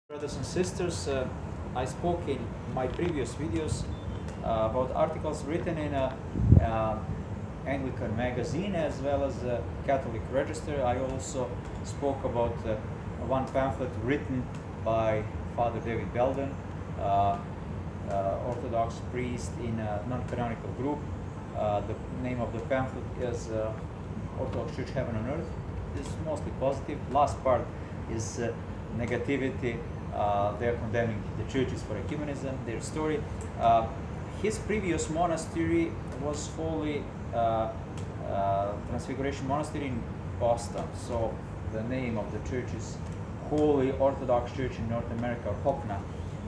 Brothers and sisters, I spoke in my previous videos about articles written in a Anglican magazine as well as a Catholic Register. I also spoke about one pamphlet written by Father David Belden, Orthodox priest in a non-canonical group. The name of the pamphlet is Orthodox Church Heaven on Earth. This is mostly positive. Last part is negativity. They're condemning the churches for ecumenism, their story. His previous monastery was Holy Transfiguration Monastery in Boston. So the name of the church is Holy Orthodox Church in North America, or HOCNA.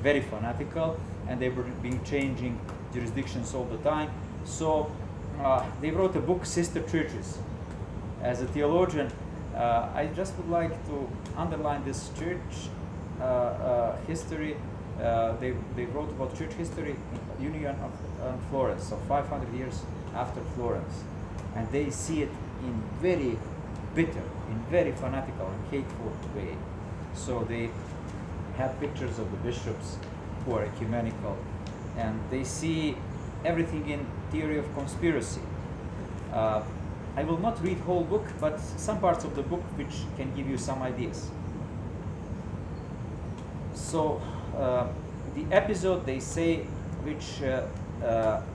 Very fanatical, and they were being changing jurisdictions all the time. So they wrote a book, Sister Churches. As a theologian, I just would like to underline this church history. They wrote about church history in Union of Florence, so 500 years after Florence, and they see it in very bitter, in very fanatical and hateful way. So they have pictures of the bishops who are ecumenical, and they see everything in theory of conspiracy. I will not read whole book, but some parts of the book which can give you some ideas. So the episode, they say, which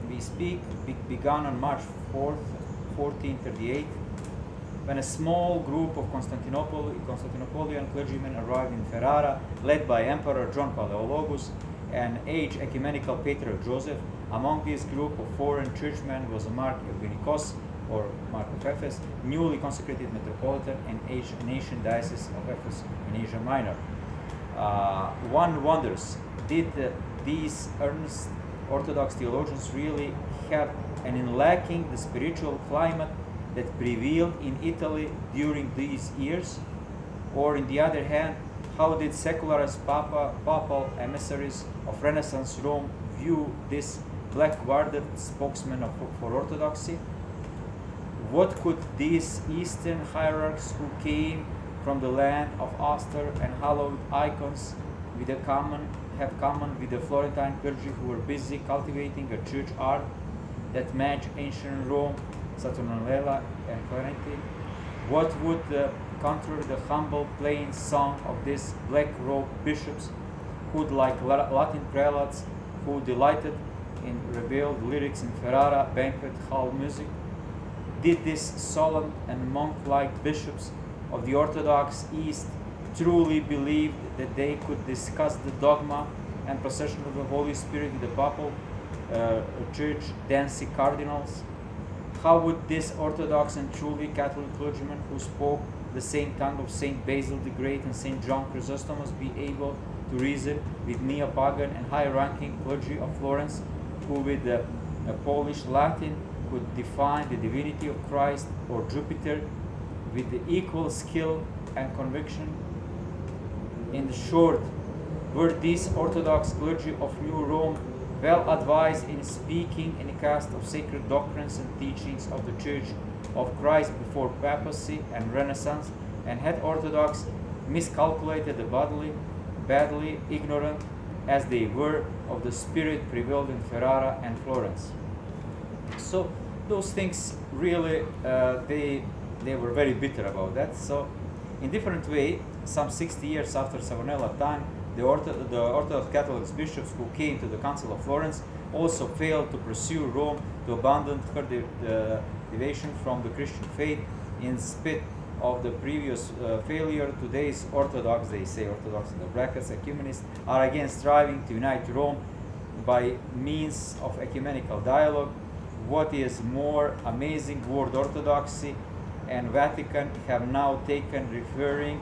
we speak, began on March 4th, 1438, when a small group of Constantinopolitan clergymen arrived in Ferrara, led by Emperor John Paleologus and aged ecumenical Patriarch Joseph. Among this group of foreign churchmen was a Mark Eugenikos, or Mark of Ephes, newly consecrated metropolitan and ancient diocese of Ephes in Asia Minor. One wonders, did these earnest Orthodox theologians really have in lacking the spiritual climate that prevailed in Italy during these years? Or on the other hand, how did secularized papal emissaries of Renaissance Rome view this black-warded spokesman for Orthodoxy? What could these Eastern hierarchs who came from the land of austere and hallowed icons have common with the Florentine clergy who were busy cultivating a church art that matched ancient Rome, Saturnalia and Corinthi? What would counter the humble plain song of these black-robed bishops who, like Latin prelates, who delighted in revealed lyrics in Ferrara banquet hall music? Did these solemn and monk-like bishops of the Orthodox East truly believe that they could discuss the dogma and procession of the Holy Spirit with the Papal Church dancing cardinals? How would this Orthodox and truly Catholic clergyman who spoke the same tongue of Saint Basil the Great and Saint John Chrysostom be able to reason with neo-pagan and high-ranking clergy of Florence, who with the Polish Latin could define the divinity of Christ or Jupiter with the equal skill and conviction? In short, were these Orthodox clergy of New Rome well advised in speaking in a cast of sacred doctrines and teachings of the Church of Christ before papacy and Renaissance, and had Orthodox miscalculated the badly ignorant as they were of the spirit prevailed in Ferrara and Florence? So those things really, they were very bitter about that. So in different way, some 60 years after Savonella time, the Orthodox Catholic bishops who came to the Council of Florence also failed to pursue Rome, to abandon her deviation from the Christian faith. In spite of the previous failure, today's Orthodox, they say Orthodox in the brackets, ecumenists, are again striving to unite Rome by means of ecumenical dialogue. What is more amazing, word Orthodoxy and Vatican have now taken referring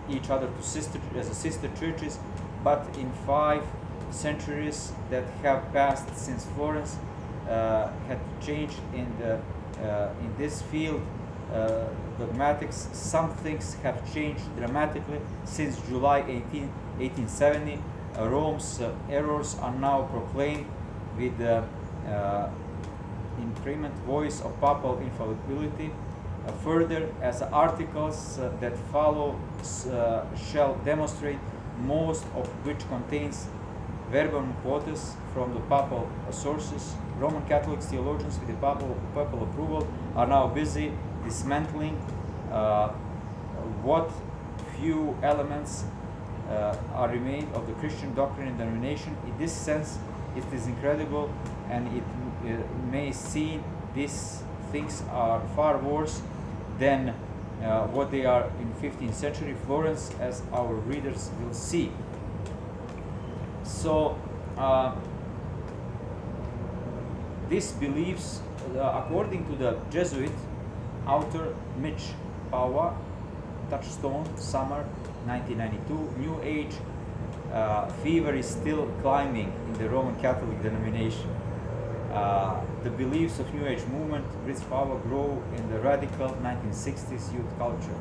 each other to sister churches, but in 5 centuries that have passed since Florence had changed in this field, dogmatics. Some things have changed dramatically since July 1870. Rome's errors are now proclaimed with the increment voice of papal infallibility. Further, as articles that follow shall demonstrate, most of which contains verbum quotas from the papal sources. Roman Catholic theologians with the papal approval are now busy dismantling what few elements are remained of the Christian doctrine and denomination. In this sense, it is incredible, and it may seem these things are far worse than what they are in 15th century Florence, as our readers will see. So these beliefs, according to the Jesuit author Mitch Pawa, Touchstone, summer 1992, New Age fever is still climbing in the Roman Catholic denomination. The beliefs of New Age movement, Mitch Pawa, grow in the radical 1960s youth culture.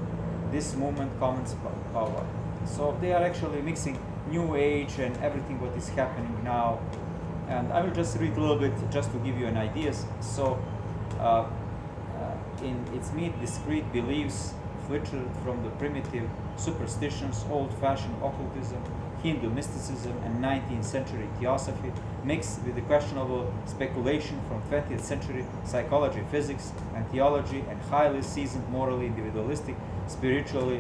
This movement comments Pawa. So they are actually mixing New Age and everything what is happening now. And I will just read a little bit just to give you an idea. So in its meat, discrete beliefs filtered from the primitive superstitions, old-fashioned occultism, Hindu mysticism, and 19th century theosophy, mixed with the questionable speculation from 20th century psychology, physics, and theology, and highly seasoned, morally individualistic, spiritual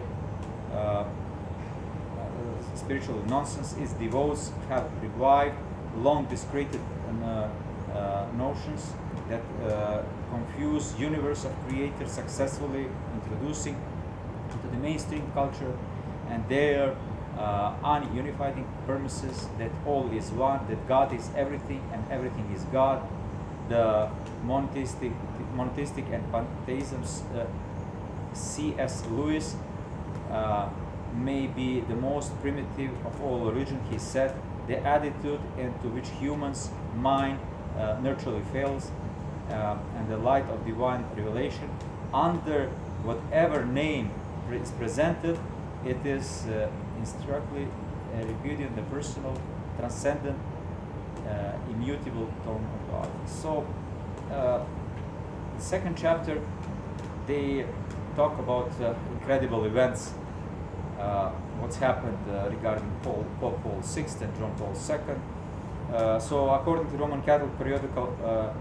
nonsense, its devotees have revived long discredited notions that confuse universe of creators, successfully introducing into the mainstream culture, and their ununifying premises that all is one, that God is everything and everything is God. The monotheistic and pantheisms, C.S. Lewis, may be the most primitive of all religion, he said. The attitude into which humans' mind naturally fails, and the light of divine revelation, under whatever name is presented, it is instructively repudiating the personal, transcendent, immutable tone of God. So, the second chapter, they talk about incredible events, what's happened regarding Pope Paul VI and John Paul II. So, according to Roman Catholic periodical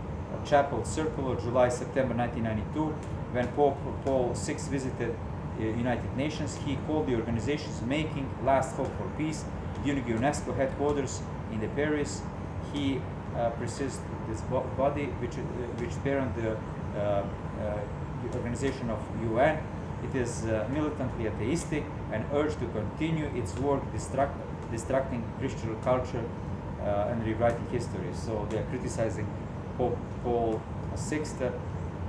Chapel Circular, July-September 1992, when Pope Paul VI visited United Nations, he called the organization's making last hope for peace during UNESCO headquarters in the Paris. He persists this body, which parent the organization of UN. It is militantly atheistic and urged to continue its work destructing Christian culture and rewriting history. So they are criticizing Pope Paul VI.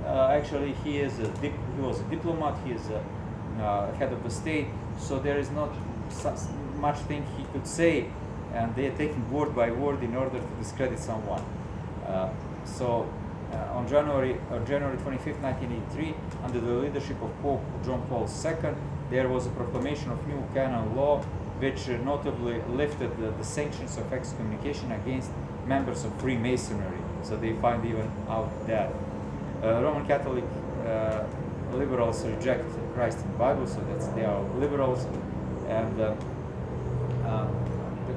Actually, he was a diplomat. He is a head of the state. So there is not much thing he could say, and they are taking word by word in order to discredit someone. On January 25, 1983, under the leadership of Pope John Paul II, there was a proclamation of new canon law, which notably lifted the sanctions of excommunication against members of Freemasonry. So they find even out that Roman Catholic liberals reject Christ in the Bible, so they are liberals, and the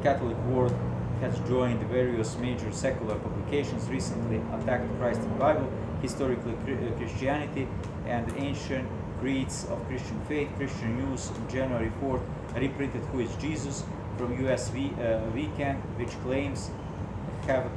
Catholic world has joined various major secular publications recently attacked Christ in the Bible, historically Christianity, and the ancient creeds of Christian faith. Christian News, January 4th, reprinted Who is Jesus from US Weekend, which claims have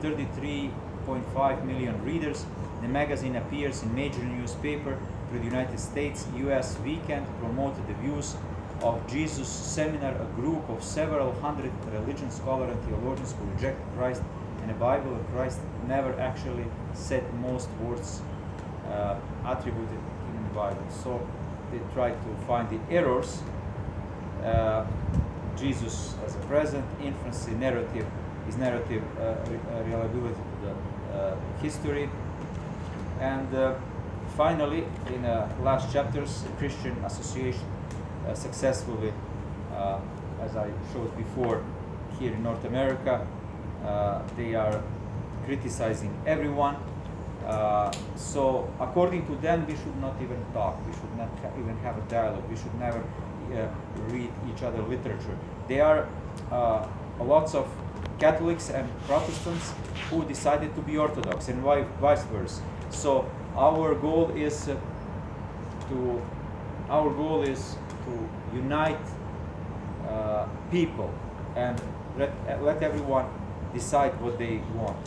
33.5 million readers. The magazine appears in major newspaper through the United States. US Weekend promoted the views of Jesus Seminar, a group of several hundred religion scholars and theologians who reject Christ and the Bible, and Christ never actually said most words attributed in the Bible. So they try to find the errors. Jesus as a present, infancy narrative, his narrative reliability to the history, and finally, in last chapters, Christian Association successfully, as I showed before, here in North America, they are criticizing everyone. So according to them, we should not even talk. We should not even have a dialogue. We should never read each other literature. there are lots of Catholics and Protestants who decided to be Orthodox, and vice versa. So our goal is to unite people and let everyone decide what they want.